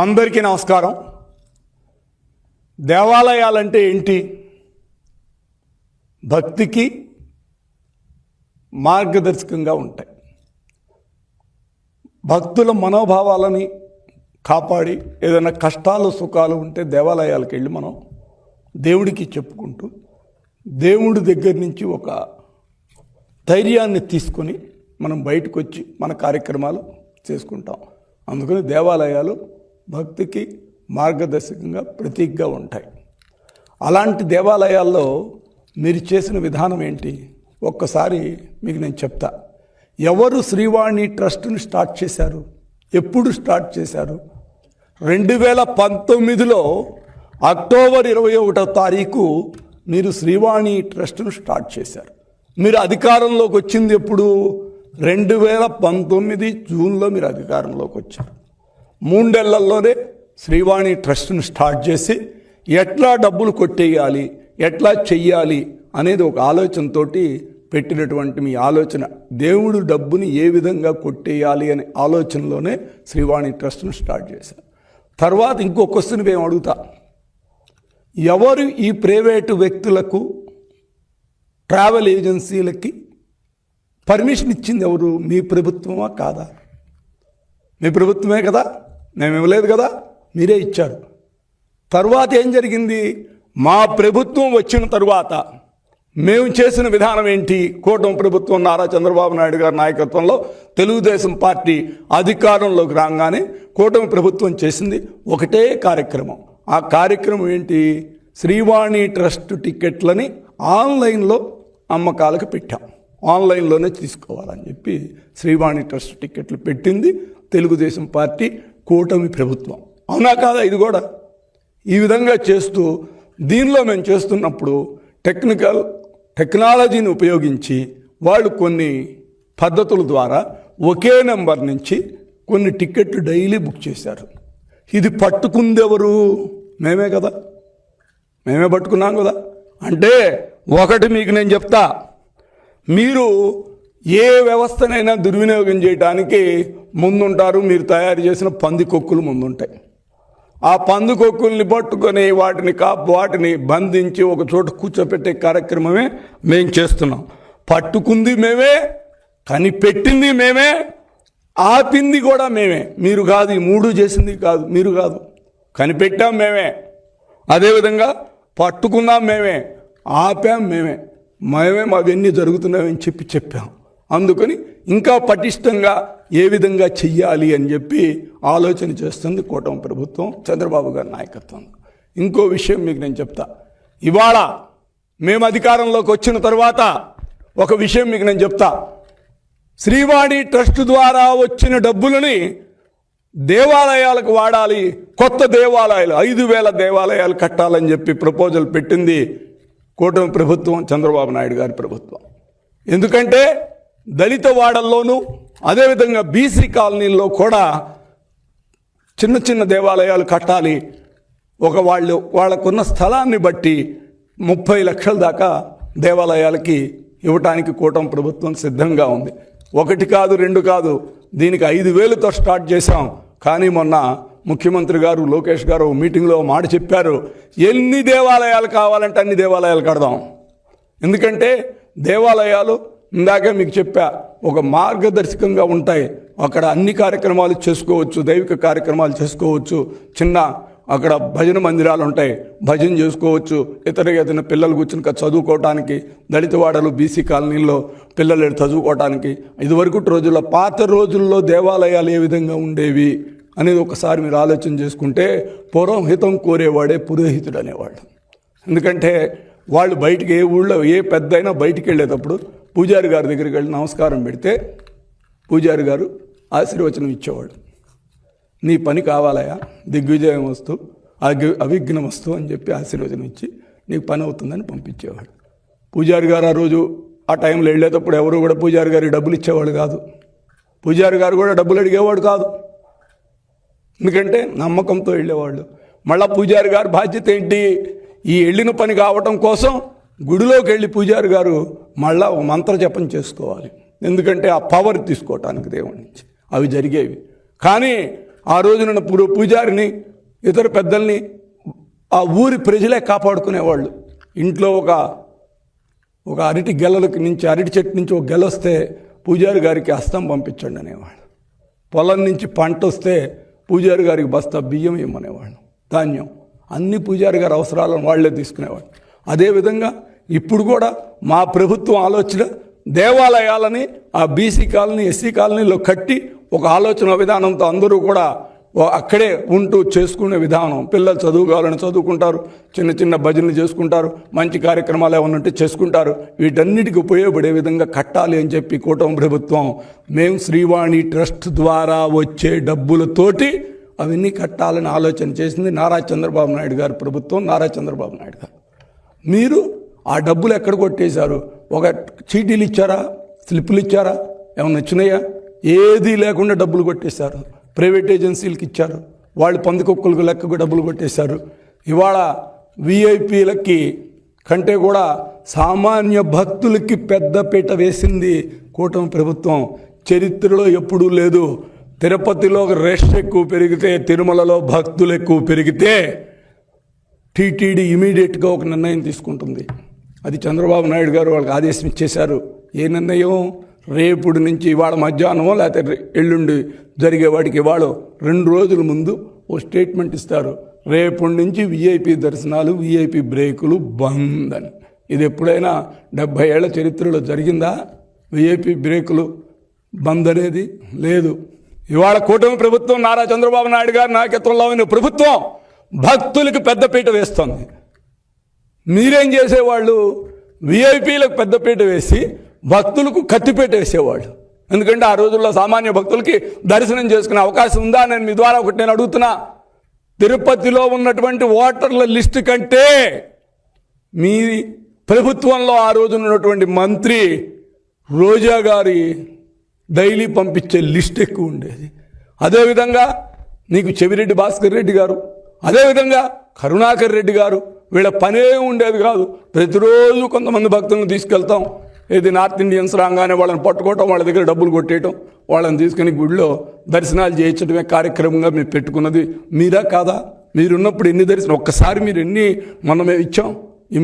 అందరికీ నమస్కారం. దేవాలయాలంటే ఏంటి? భక్తికి మార్గదర్శకంగా ఉంటాయి. భక్తుల మనోభావాలని కాపాడి ఏదైనా కష్టాలు సుఖాలు ఉంటే దేవాలయాలకు వెళ్ళి మనం దేవుడికి చెప్పుకుంటూ దేవుడి దగ్గర నుంచి ఒక ధైర్యాన్ని తీసుకొని మనం బయటకు వచ్చి మన కార్యక్రమాలు చేసుకుంటాం. అందుకని దేవాలయాలు భక్తికి మార్గదర్శకంగా ప్రతీకగా ఉంటాయి. అలాంటి దేవాలయాల్లో మీరు చేసిన విధానం ఏంటి? ఒక్కసారి మీకు నేను చెప్తా. ఎవరు శ్రీవాణి ట్రస్ట్ని స్టార్ట్ చేశారు? ఎప్పుడు స్టార్ట్ చేశారు? 2019లో అక్టోబర్ 21వ తారీఖు మీరు శ్రీవాణి ట్రస్ట్ను స్టార్ట్ చేశారు. మీరు అధికారంలోకి వచ్చింది ఎప్పుడు? 2019 జూన్లో మీరు అధికారంలోకి వచ్చారు. 3 నెలల్లోనే శ్రీవాణి ట్రస్ట్ను స్టార్ట్ చేసి ఎట్లా డబ్బులు కొట్టేయాలి, ఎట్లా చెయ్యాలి అనేది ఒక ఆలోచనతో పెట్టినటువంటి మీ ఆలోచన, దేవుడు డబ్బుని ఏ విధంగా కొట్టేయాలి అనే ఆలోచనలోనే శ్రీవాణి ట్రస్ట్ను స్టార్ట్ చేశారు. తర్వాత ఇంకో క్వశ్చన్ మేము అడుగుతా. ఎవరు ఈ ప్రైవేటు వ్యక్తులకు ట్రావెల్ ఏజెన్సీలకి పర్మిషన్ ఇచ్చింది? ఎవరు? మీ ప్రభుత్వమా కాదా? మీ ప్రభుత్వమే కదా, మేము ఇవ్వలేదు కదా, మీరే ఇచ్చారు. తర్వాత ఏం జరిగింది? మా ప్రభుత్వం వచ్చిన తరువాత మేము చేసిన విధానం ఏంటి? కూటమి ప్రభుత్వం నారా చంద్రబాబు నాయుడు గారి నాయకత్వంలో తెలుగుదేశం పార్టీ అధికారంలోకి రాగానే కూటమి ప్రభుత్వం చేసింది ఒకటే కార్యక్రమం. ఆ కార్యక్రమం ఏంటి? శ్రీవాణి ట్రస్ట్ టికెట్లని ఆన్లైన్లో అమ్మకాలకు పెట్టాం. ఆన్లైన్లోనే తీసుకోవాలని చెప్పి శ్రీవాణి ట్రస్ట్ టికెట్లు పెట్టింది తెలుగుదేశం పార్టీ కూటమి ప్రభుత్వం. అవునా కాదా? ఇది కూడా ఈ విధంగా చేస్తూ దీనిలో మేము చేస్తున్నప్పుడు టెక్నాలజీని ఉపయోగించి వాళ్ళు కొన్ని పద్ధతుల ద్వారా ఒకే నెంబర్ నుంచి కొన్ని టికెట్లు డైలీ బుక్ చేశారు. ఇది పట్టుకుందెవరు? మేమే కదా, మేమే పట్టుకున్నాం కదా. అంటే ఒకటి మీకు నేను చెప్తా, మీరు ఏ వ్యవస్థనైనా దుర్వినియోగం చేయడానికి ముందుంటారు. మీరు తయారు చేసిన పందికొక్కులు ముందుంటాయి. ఆ పందికొక్కుల్ని పట్టుకొని వాటిని బంధించి ఒక చోట కూర్చోపెట్టే కార్యక్రమమే మేము చేస్తున్నాం. పట్టుకుంది మేమే, కనిపెట్టింది మేమే, ఆపింది కూడా మేమే. మీరు కాదు. ఈ 3 చేసింది కాదు, మీరు కాదు. కనిపెట్టాం మేమే, అదేవిధంగా పట్టుకున్నాం మేమే, ఆపాం మేమే. అవన్నీ జరుగుతున్నాయని చెప్పాం. అందుకని ఇంకా పటిష్టంగా ఏ విధంగా చెయ్యాలి అని చెప్పి ఆలోచన చేస్తుంది కూటమి ప్రభుత్వం చంద్రబాబు గారి నాయకత్వం. ఇంకో విషయం మీకు నేను చెప్తా. ఇవాళ మేము అధికారంలోకి వచ్చిన తర్వాత ఒక విషయం మీకు నేను చెప్తా. శ్రీవాణి ట్రస్ట్ ద్వారా వచ్చిన డబ్బులని దేవాలయాలకు వాడాలి. కొత్త దేవాలయాలు 5,000 దేవాలయాలు కట్టాలని చెప్పి ప్రపోజల్ పెట్టింది కూటమి ప్రభుత్వం, చంద్రబాబు నాయుడు గారి ప్రభుత్వం. ఎందుకంటే దళిత వాడల్లోనూ అదేవిధంగా బీసీ కాలనీల్లో కూడా చిన్న చిన్న దేవాలయాలు కట్టాలి. వాళ్ళకున్న స్థలాన్ని బట్టి 30 లక్షల దాకా దేవాలయాలకి ఇవ్వటానికి కూటమి ప్రభుత్వం సిద్ధంగా ఉంది. 1 కాదు 2 కాదు, దీనికి 5,000తో స్టార్ట్ చేశాం. కానీ మొన్న ముఖ్యమంత్రి గారు లోకేష్ గారు మీటింగ్లో మాట చెప్పారు, ఎన్ని దేవాలయాలు కావాలంటే అన్ని దేవాలయాలు కడదాం. ఎందుకంటే దేవాలయాలు ఇందాకే మీకు చెప్పా, ఒక మార్గదర్శకంగా ఉంటాయి. అక్కడ అన్ని కార్యక్రమాలు చేసుకోవచ్చు, దైవిక కార్యక్రమాలు చేసుకోవచ్చు. అక్కడ భజన మందిరాలు ఉంటాయి, భజన చేసుకోవచ్చు. ఏదైనా పిల్లలు కూర్చుని చదువుకోవటానికి, దళితవాడలు బీసీ కాలనీల్లో పిల్లలు చదువుకోవటానికి ఇదివరకు రోజుల్లో, పాత రోజుల్లో దేవాలయాలు ఏ విధంగా ఉండేవి అనేది ఒకసారి మీరు ఆలోచన చేసుకుంటే, పూర్వం హితం కోరేవాడే పురోహితుడు అనేవాడు. ఎందుకంటే వాళ్ళు బయటికి ఏ ఊళ్ళో ఏ పెద్దయినా బయటికి వెళ్ళేటప్పుడు పూజారి గారి దగ్గరికి వెళ్ళి నమస్కారం పెడితే పూజారి గారు ఆశీర్వచనం ఇచ్చేవాడు. నీ పని కావాలయా, దిగ్విజయం వస్తూ అవిఘ్నం వస్తూ అని చెప్పి ఆశీర్వచనం ఇచ్చి నీకు పని అవుతుందని పంపించేవాడు. పూజారి గారు ఆ రోజు ఆ టైంలో వెళ్ళేటప్పుడు ఎవరు కూడా పూజారి గారికి డబ్బులు ఇచ్చేవాడు కాదు. పూజారి గారు కూడా డబ్బులు అడిగేవాడు కాదు. ఎందుకంటే నమ్మకంతో వెళ్ళేవాళ్ళు. మళ్ళీ పూజారి గారి బాధ్యత ఏంటి? ఈ వెళ్ళిన పని కావటం కోసం గుడిలోకి వెళ్ళి పూజారి గారు మళ్ళా ఒక మంత్ర జపం చేసుకోవాలి. ఎందుకంటే ఆ పవర్ తీసుకోవటానికి దేవుడి నుంచి అవి జరిగేవి. కానీ ఆ రోజున పూజారిని ఇతర పెద్దల్ని ఆ ఊరి ప్రజలే కాపాడుకునేవాళ్ళు. ఇంట్లో ఒక అరటి గెలలకి నుంచి, అరటి చెట్టు నుంచి ఒక గెల వస్తే పూజారి గారికి హస్తం పంపించండి అనేవాళ్ళు. పొలం నుంచి పంట వస్తే పూజారి గారికి బస్తా బియ్యం ఇవ్వమనేవాళ్ళు, ధాన్యం. అన్ని పూజారి గారి అవసరాలను వాళ్లే తీసుకునేవాళ్ళు. అదేవిధంగా ఇప్పుడు కూడా మా ప్రభుత్వం ఆలోచన దేవాలయాలని ఆ బీసీ కాలనీ, ఎస్సీ కాలనీలో కట్టి ఒక ఆలోచన విధానంతో అందరూ కూడా అక్కడే ఉంటూ చేసుకునే విధానం. పిల్లలు చదువుకోవాలని చదువుకుంటారు, చిన్న చిన్న భజనలు చేసుకుంటారు, మంచి కార్యక్రమాలు ఏమైనా ఉంటే చేసుకుంటారు. వీటన్నిటికీ ఉపయోగపడే విధంగా కట్టాలి అని చెప్పి కూటమి ప్రభుత్వం మేము శ్రీవాణి ట్రస్ట్ ద్వారా వచ్చే డబ్బులతోటి అవన్నీ కట్టాలని ఆలోచన చేసింది నారా చంద్రబాబు నాయుడు గారి ప్రభుత్వం, నారా చంద్రబాబు నాయుడు గారు. మీరు ఆ డబ్బులు ఎక్కడ కొట్టేశారు? ఒక చీటీలు ఇచ్చారా? స్లిప్పులు ఇచ్చారా? ఏమన్నా వచ్చినాయా? ఏదీ లేకుండా డబ్బులు కొట్టేశారు. ప్రైవేట్ ఏజెన్సీలకు ఇచ్చారు, వాళ్ళు పందికొక్కులకు లెక్కకు డబ్బులు కొట్టేశారు. ఇవాళ విఐపీలకి కంటే కూడా సామాన్య భక్తులకి పెద్దపీట వేసింది కూటమి ప్రభుత్వం. చరిత్రలో ఎప్పుడూ లేదు. తిరుపతిలో రష్ ఎక్కువ పెరిగితే, తిరుమలలో భక్తులు ఎక్కువ పెరిగితే టీటీడీ ఇమీడియట్గా ఒక నిర్ణయం తీసుకుంటుంది. అది చంద్రబాబు నాయుడు గారు వాళ్ళకి ఆదేశం ఇచ్చేశారు. ఏ నిర్ణయం? రేపుడు నుంచి ఇవాళ మధ్యాహ్నమో లేకపోతే ఎల్లుండి జరిగే వాటికి ఇవాళ 2 రోజుల ముందు ఓ స్టేట్మెంట్ ఇస్తారు. రేపటి నుంచి విఐపి దర్శనాలు, విఐపి బ్రేకులు బంద్ అని. ఇది ఎప్పుడైనా 70 ఏళ్ల చరిత్రలో జరిగిందా? విఐపి బ్రేకులు బంద్ అనేది లేదు. ఇవాళ కూటమి ప్రభుత్వం, నారా చంద్రబాబు నాయుడు గారి నాయకత్వంలో ఉన్న ప్రభుత్వం భక్తులకు పెద్దపీట వేస్తుంది. మీరేం చేసేవాళ్ళు? విఐపీలకు పెద్దపీట వేసి భక్తులకు కత్తిపేట వేసేవాళ్ళు. ఎందుకంటే ఆ రోజుల్లో సామాన్య భక్తులకి దర్శనం చేసుకునే అవకాశం ఉందా? నేను మీ ద్వారా ఒకటి నేను అడుగుతున్నా. తిరుపతిలో ఉన్నటువంటి ఓటర్ల లిస్టు కంటే మీ ప్రభుత్వంలో ఆ రోజు ఉన్నటువంటి మంత్రి రోజా గారి డైలీ పంపించే లిస్ట్ ఎక్కువ ఉండేది. అదేవిధంగా నీకు చెవిరెడ్డి భాస్కర్ రెడ్డి గారు, అదేవిధంగా కరుణాకర్ రెడ్డి గారు, వీళ్ళ పనే ఉండేది కాదు. ప్రతిరోజు కొంతమంది భక్తులను తీసుకెళ్తాం, ఇది నార్త్ ఇండియన్స్ రాగానే వాళ్ళని పట్టుకోవటం, వాళ్ళ దగ్గర డబ్బులు కొట్టేయటం, వాళ్ళని తీసుకుని గుడిలో దర్శనాలు చేయించడమే కార్యక్రమంగా మేము పెట్టుకున్నది. మీరా కాదా? మీరున్నప్పుడు ఎన్ని దర్శనం, ఒక్కసారి మీరు మనమే ఇచ్చాం,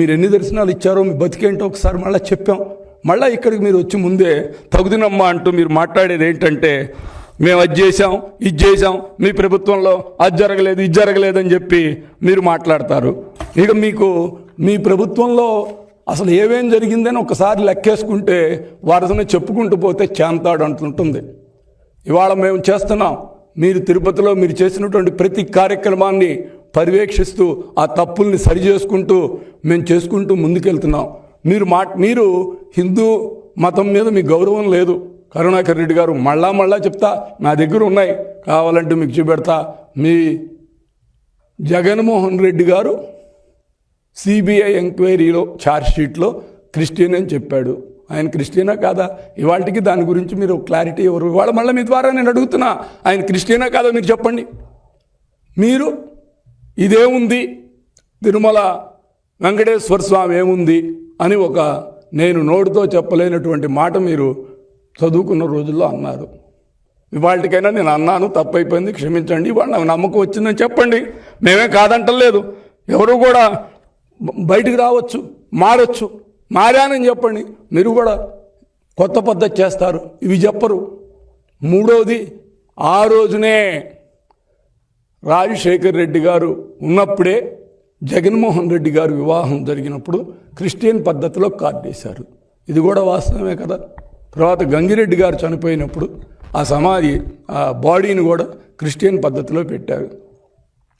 మీరు ఎన్ని దర్శనాలు ఇచ్చారో మీ బతికేంటో ఒకసారి మళ్ళీ చెప్పాం. మళ్ళీ ఇక్కడికి మీరు వచ్చి ముందే తగుదినమ్మా అంటూ మీరు మాట్లాడేది ఏంటంటే మేము అది చేసాం, ఇది చేసాం, మీ ప్రభుత్వంలో అది జరగలేదు, ఇది జరగలేదని చెప్పి మీరు మాట్లాడతారు. ఇక మీకు మీ ప్రభుత్వంలో అసలు ఏమేం జరిగిందని ఒకసారి లెక్కేసుకుంటే వారసనే చెప్పుకుంటూ పోతే చేంతాడు అంటుంటుంది. ఇవాళ మేము చేస్తున్నాం. మీరు తిరుపతిలో మీరు చేసినటువంటి ప్రతి కార్యక్రమాన్ని పర్యవేక్షిస్తూ ఆ తప్పుల్ని సరిచేసుకుంటూ మేము చేసుకుంటూ ముందుకెళ్తున్నాం. మీరు హిందూ మతం మీద మీ గౌరవం లేదు. కరుణాకర్ రెడ్డి గారు మళ్ళా చెప్తా, నా దగ్గర ఉన్నాయి, కావాలంటే మీకు చూపెడతా. మీ జగన్మోహన్ రెడ్డి గారు సిబిఐ ఎంక్వైరీలో ఛార్జ్షీట్లో క్రిస్టియన్ అని చెప్పాడు. ఆయన క్రిస్టియనా కాదా? ఇవాళకి దాని గురించి మీరు క్లారిటీ ఎవరు? ఇవాళ మళ్ళీ మీ ద్వారా నేను అడుగుతున్నా, ఆయన క్రిస్టియనా కాదా మీరు చెప్పండి. మీరు ఇదేముంది, తిరుమల వెంకటేశ్వర స్వామి ఏముంది అని నేను నోటితో చెప్పలేనటువంటి మాట మీరు చదువుకున్న రోజుల్లో అన్నారు. ఇవాళకైనా నేను అన్నాను, తప్పైపోయింది, క్షమించండి, ఇవాళ నాకు నమ్మకం వచ్చిందని చెప్పండి. మేమే కాదంటలేదు. ఎవరు కూడా బయటికి రావచ్చు, మారానని చెప్పండి. మీరు కూడా కొత్త పద్ధతి చేస్తారు, ఇవి చెప్పరు. మూడోది, ఆ రోజునే రాజశేఖర్ రెడ్డి గారు ఉన్నప్పుడే జగన్మోహన్ రెడ్డి గారు వివాహం జరిగినప్పుడు క్రిస్టియన్ పద్ధతిలో కార్డు వేశారు. ఇది కూడా వాస్తవమే కదా. తర్వాత గంగిరెడ్డి గారు చనిపోయినప్పుడు ఆ సమాధి, ఆ బాడీని కూడా క్రిస్టియన్ పద్ధతిలో పెట్టారు.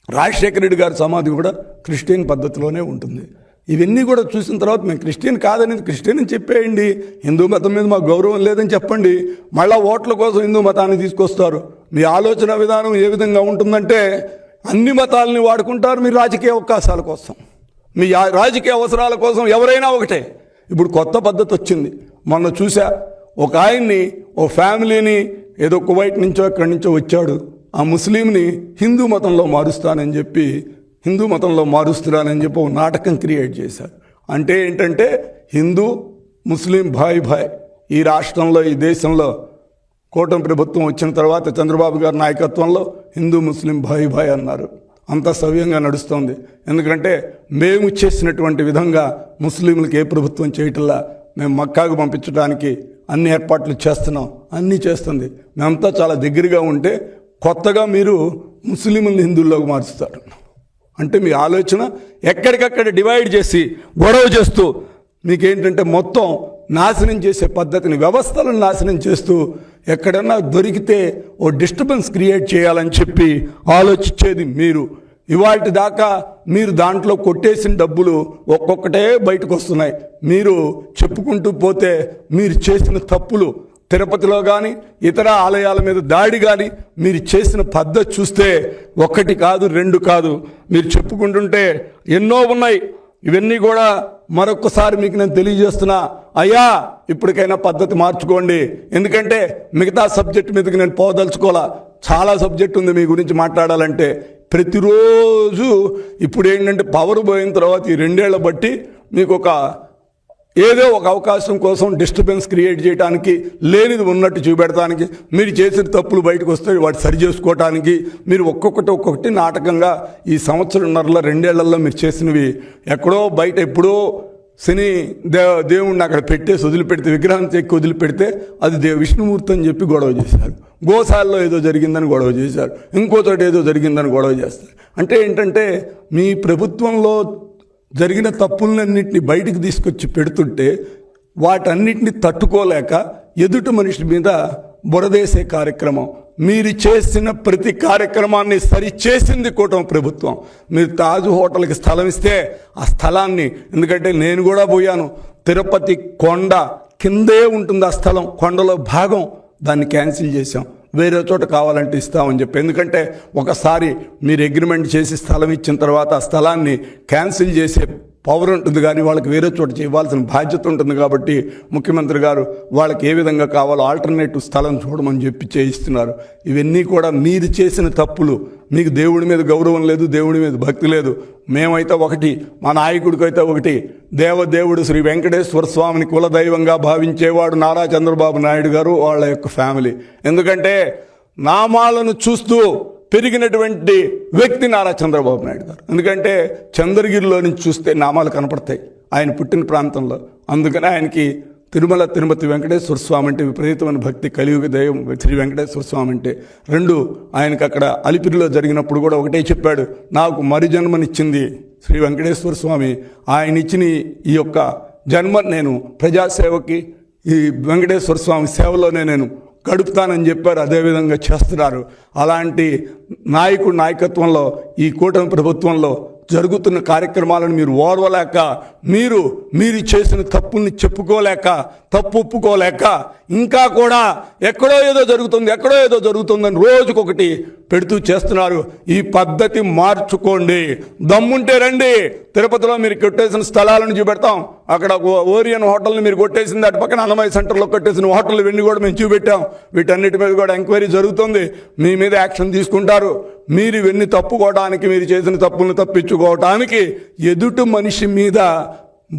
రాజశేఖర రెడ్డి గారి సమాధి కూడా క్రిస్టియన్ పద్ధతిలోనే ఉంటుంది. ఇవన్నీ కూడా చూసిన తర్వాత మేము క్రిస్టియన్ కాదని క్రిస్టియన్ అని చెప్పేయండి, హిందూ మతం మీద మాకు గౌరవం లేదని చెప్పండి. మళ్ళీ ఓట్ల కోసం హిందూ మతాన్ని తీసుకొస్తారు. మీ ఆలోచన విధానం ఏ విధంగా ఉంటుందంటే అన్ని మతాలని వాడుకుంటారు మీరు రాజకీయ అవకాశాల కోసం, మీ రాజకీయ అవసరాల కోసం. ఎవరైనా ఒకటే. ఇప్పుడు కొత్త పద్ధతి వచ్చింది. మొన్న చూసా, ఒక ఆయన్ని, ఓ ఫ్యామిలీని ఏదో కువైట్ నుంచో ఎక్కడి నుంచో వచ్చాడు, ఆ ముస్లింని హిందూ మతంలో మారుస్తానని చెప్పి ఒక నాటకం క్రియేట్ చేశారు. అంటే ఏంటంటే హిందూ ముస్లిం భాయ్ ఈ రాష్ట్రంలో, ఈ దేశంలో కూటమి ప్రభుత్వం వచ్చిన తర్వాత చంద్రబాబు గారి నాయకత్వంలో హిందూ ముస్లిం భాయ్ భాయ్ అన్నారు. అంత సవ్యంగా నడుస్తోంది. ఎందుకంటే మేము చేసినటువంటి విధంగా ముస్లింలకు ఏ ప్రభుత్వం చేయటంలా. మేము మక్కాకు పంపించడానికి అన్ని ఏర్పాట్లు చేస్తున్నాం, అన్నీ చేస్తుంది. మేమంతా చాలా దగ్గరగా ఉంటే కొత్తగా మీరు ముస్లింలను హిందువుల్లోకి మారుస్తారు. అంటే మీ ఆలోచన ఎక్కడికక్కడ డివైడ్ చేసి గొడవ చేస్తూ మీకేంటంటే మొత్తం నాశనం చేసే పద్ధతిని, వ్యవస్థలను నాశనం చేస్తూ ఎక్కడన్నా దొరికితే ఓ డిస్టర్బెన్స్ క్రియేట్ చేయాలని చెప్పి ఆలోచించేది మీరు. ఇవాటి దాకా మీరు దాంట్లో కొట్టేసిన డబ్బులు ఒక్కొక్కటే బయటకు వస్తున్నాయి. మీరు చెప్పుకుంటూ పోతే మీరు చేసిన తప్పులు తిరుపతిలో కానీ ఇతర ఆలయాల మీద దాడి కానీ మీరు చేసిన పద్ధతి చూస్తే ఒకటి కాదు, రెండు కాదు, మీరు చెప్పుకుంటుంటే ఎన్నో ఉన్నాయి. ఇవన్నీ కూడా మరొకసారి మీకు నేను తెలియజేస్తున్నా. అయ్యా, ఇప్పటికైనా పద్ధతి మార్చుకోండి. ఎందుకంటే మిగతా సబ్జెక్ట్ మీదకి నేను పోదలుచుకోవాలా. చాలా సబ్జెక్ట్ ఉంది మీ గురించి మాట్లాడాలంటే. ప్రతిరోజు ఇప్పుడు ఏంటంటే పవర్ పోయిన తర్వాత ఈ 2 ఏళ్ల బట్టి మీకు ఏదో ఒక అవకాశం కోసం డిస్టర్బెన్స్ క్రియేట్ చేయడానికి, లేనిది ఉన్నట్టు చూపెడటానికి, మీరు చేసిన తప్పులు బయటకు వస్తే వాటి సరి చేసుకోవటానికి మీరు ఒక్కొక్కటి నాటకంగా ఈ సంవత్సరంన్నరలో 2 ఏళ్లలో మీరు చేసినవి ఎక్కడో బయట ఎప్పుడో శని దేవుణ్ణి అక్కడ పెట్టేసి వదిలిపెడితే, విగ్రహం చెక్కి వదిలిపెడితే అది విష్ణుమూర్తి అని చెప్పి గొడవ చేశారు. గోశాలలో ఏదో జరిగిందని గొడవ చేశారు, ఇంకోచోట ఏదో జరిగిందని గొడవ చేస్తారు. అంటే ఏంటంటే మీ ప్రభుత్వంలో జరిగిన తప్పులన్నింటినీ బయటికి తీసుకొచ్చి పెడుతుంటే వాటన్నిటిని తట్టుకోలేక ఎదుటి మనిషి మీద బురదేసే కార్యక్రమం. మీరు చేసిన ప్రతి కార్యక్రమాన్ని సరిచేసింది కూటమి ప్రభుత్వం. మీరు తాజ్ హోటల్కి స్థలం ఇస్తే ఆ స్థలాన్ని, ఎందుకంటే నేను కూడా పోయాను, తిరుపతి కొండ కిందే ఉంటుంది ఆ స్థలం, కొండలో భాగం, దాన్ని క్యాన్సిల్ చేశాం. వేరే చోట కావాలంటే ఇస్తామని చెప్పి. ఎందుకంటే ఒకసారి మీరు అగ్రిమెంట్ చేసి స్థలం ఇచ్చిన తర్వాత ఆ స్థలాన్ని క్యాన్సిల్ చేసే పవర్ ఉంటుంది, కానీ వాళ్ళకి వేరే చోట చేయవలసిన బాధ్యత ఉంటుంది. కాబట్టి ముఖ్యమంత్రి గారు వాళ్ళకి ఏ విధంగా కావాలో ఆల్టర్నేటివ్ స్థలం చూడమని చెప్పి చేయిస్తున్నారు. ఇవన్నీ కూడా మీరు చేసిన తప్పులు. మీకు దేవుడి మీద గౌరవం లేదు, దేవుడి మీద భక్తి లేదు. మేమైతే ఒకటి, మా నాయకుడికైతే ఒకటి, దేవదేవుడు శ్రీ వెంకటేశ్వర స్వామిని కులదైవంగా భావించేవాడు నారా చంద్రబాబు నాయుడు గారు, వాళ్ళ యొక్క ఫ్యామిలీ. ఎందుకంటే నామాలను చూస్తూ పెరిగినటువంటి వ్యక్తి నారా చంద్రబాబు నాయుడు గారు. ఎందుకంటే చంద్రగిరిలో నుంచి చూస్తే నామాలు కనపడతాయి ఆయన పుట్టిన ప్రాంతంలో. అందుకని ఆయనకి తిరుమల తిరుపతి వెంకటేశ్వర స్వామి అంటే విపరీతమైన భక్తి, కలియుగ దైవం శ్రీ వెంకటేశ్వర స్వామి అంటే. 2, ఆయనకు అక్కడ అలిపిరిలో జరిగినప్పుడు కూడా ఒకటే చెప్పాడు, నాకు మరు జన్మనిచ్చింది శ్రీ వెంకటేశ్వర స్వామి, ఆయన ఇచ్చిన ఈ యొక్క జన్మ నేను ప్రజాసేవకి, ఈ వెంకటేశ్వర స్వామి సేవలోనే నేను గడుపుతానని చెప్పారు. అదేవిధంగా చేస్తున్నారు. అలాంటి నాయకుడి నాయకత్వంలో ఈ కూటమి ప్రభుత్వంలో జరుగుతున్న కార్యక్రమాలను మీరు ఓర్వలేక, మీరు చేసిన తప్పుల్ని చెప్పుకోలేక, తప్పు ఒప్పుకోలేక, ఇంకా కూడా ఎక్కడో ఏదో జరుగుతుందని రోజుకొకటి పెడుతూ చేస్తున్నారు. ఈ పద్ధతి మార్చుకోండి. దమ్ముంటే రండి, తిరుపతిలో మీరు కొట్టేసిన స్థలాలను చూపెడతాం. అక్కడ ఓరియన్ హోటల్ని మీరు కొట్టేసింది, అటు పక్కన అన్నమయ్య సెంటర్లో కొట్టేసిన హోటల్ ఇవన్నీ కూడా మేము చూపెట్టాం. వీటన్నిటి మీద కూడా ఎంక్వైరీ జరుగుతుంది. మీ మీద యాక్షన్ తీసుకుంటారు. మీరు ఇవన్నీ తప్పుకోవడానికి, మీరు చేసిన తప్పులను తప్పించుకోవటానికి ఎదుటి మనిషి మీద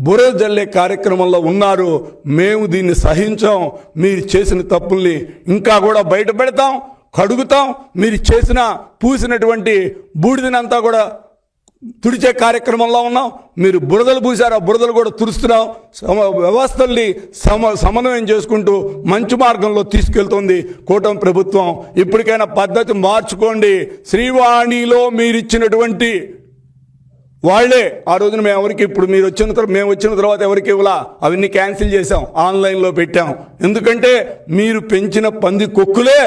బురద జల్లే కార్యక్రమంలో ఉన్నారు. మేము దీన్ని సహించాం. మీరు చేసిన తప్పుల్ని ఇంకా కూడా బయట పెడతాం, కడుగుతాం. మీరు చేసిన పూసినటువంటి బూడిదనంతా కూడా తుడిచే కార్యక్రమంలో ఉన్నాం. మీరు బురదలు పూసారు, ఆ బురదలు కూడా తుడుస్తున్నాం. వ్యవస్థల్ని సమన్వయం చేసుకుంటూ మంచి మార్గంలో తీసుకెళ్తుంది కూటమి ప్రభుత్వం. ఇప్పటికైనా పద్ధతి మార్చుకోండి. శ్రీవాణిలో మీరు ఇచ్చినటువంటి వాళ్ళే ఆ రోజున మేము ఎవరికి, ఇప్పుడు మేము వచ్చిన తర్వాత ఎవరికి ఇవ్వలా, అవన్నీ క్యాన్సిల్ చేసాం, ఆన్లైన్లో పెట్టాం. ఎందుకంటే మీరు పెంచిన పంది కొక్కులే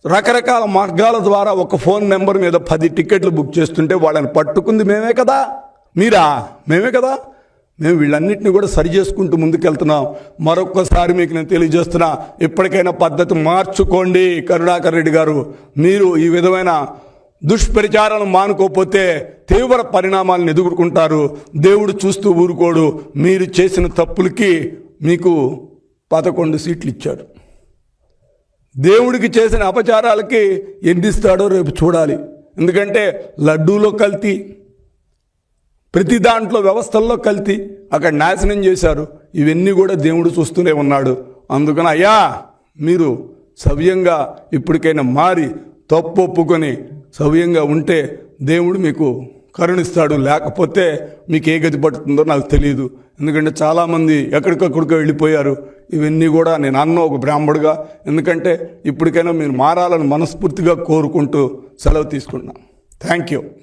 రకరకాల మార్గాల ద్వారా ఒక ఫోన్ నెంబర్ మీద 10 టికెట్లు బుక్ చేస్తుంటే వాళ్ళని పట్టుకుంది మేమే కదా, మేమే కదా. మేము వీళ్ళన్నింటినీ కూడా సరి చేసుకుంటూ ముందుకెళ్తున్నాం. మరొక్కసారి మీకు నేను తెలియజేస్తున్నా, ఇప్పటికైనా పద్ధతి మార్చుకోండి. కరుణాకర్ రెడ్డి గారు, మీరు ఈ విధమైన దుష్ప్రచారాలను మానుకోకపోతే తీవ్ర పరిణామాలను ఎదుర్కొంటారు. దేవుడు చూస్తూ ఊరుకోడు. మీరు చేసిన తప్పులకి మీకు 11 సీట్లు ఇచ్చాడు. దేవుడికి చేసిన అపచారాలకి ఎన్ని ఇస్తాడో రేపు చూడాలి. ఎందుకంటే లడ్డూలో కల్తీ, ప్రతి దాంట్లో వ్యవస్థల్లో కల్తీ, అక్కడ నాశనం చేశారు. ఇవన్నీ కూడా దేవుడు చూస్తూనే ఉన్నాడు. అందుకని అయ్యా, మీరు సవ్యంగా ఇప్పటికైనా మారి తప్పు ఒప్పుకొని సవ్యంగా ఉంటే దేవుడు మీకు కరుణిస్తాడు. లేకపోతే మీకు ఏ గతి పడుతుందో నాకు తెలియదు. ఎందుకంటే చాలామంది ఎక్కడికక్కడికో వెళ్ళిపోయారు. ఇవన్నీ కూడా నేను ఒక బ్రాహ్మడుగా, ఎందుకంటే ఇప్పటికైనా మీరు మారాలని మనస్ఫూర్తిగా కోరుకుంటూ సెలవు తీసుకుంటున్నాను. Thank you.